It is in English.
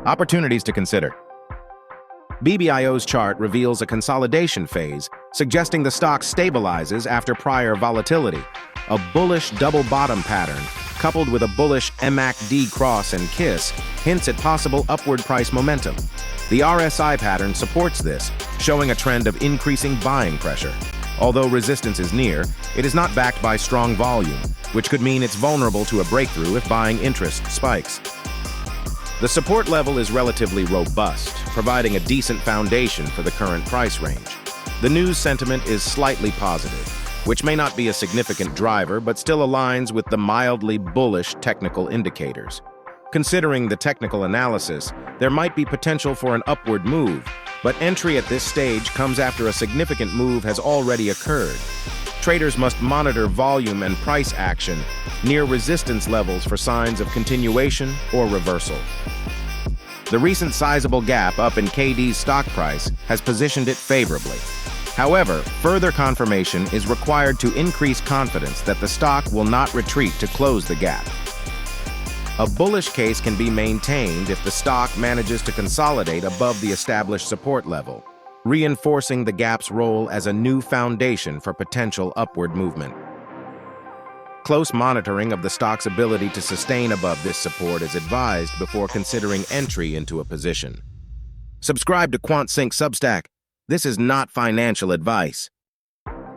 Opportunities to consider. BBIO's chart reveals a consolidation phase, suggesting the stock stabilizes after prior volatility. A bullish double bottom pattern, coupled with a bullish MACD cross and kiss, hints at possible upward price momentum. The RSI pattern supports this, showing a trend of increasing buying pressure. Although resistance is near, it is not backed by strong volume, which could mean it's vulnerable to a breakthrough if buying interest spikes. The support level is relatively robust, providing a decent foundation for the current price range. The news sentiment is slightly positive, which may not be a significant driver but still aligns with the mildly bullish technical indicators. Considering the technical analysis, there might be potential for an upward move, but entry at this stage comes after a significant move has already occurred. Traders must monitor volume and price action near resistance levels for signs of continuation or reversal. The recent sizable gap up in KD's stock price has positioned it favorably. However, further confirmation is required to increase confidence that the stock will not retreat to close the gap. A bullish case can be maintained if the stock manages to consolidate above the established support level, reinforcing the gap's role as a new foundation for potential upward movement. Close monitoring of the stock's ability to sustain above this support is advised before considering entry into a position. Subscribe to Quant Substack. This is not financial advice.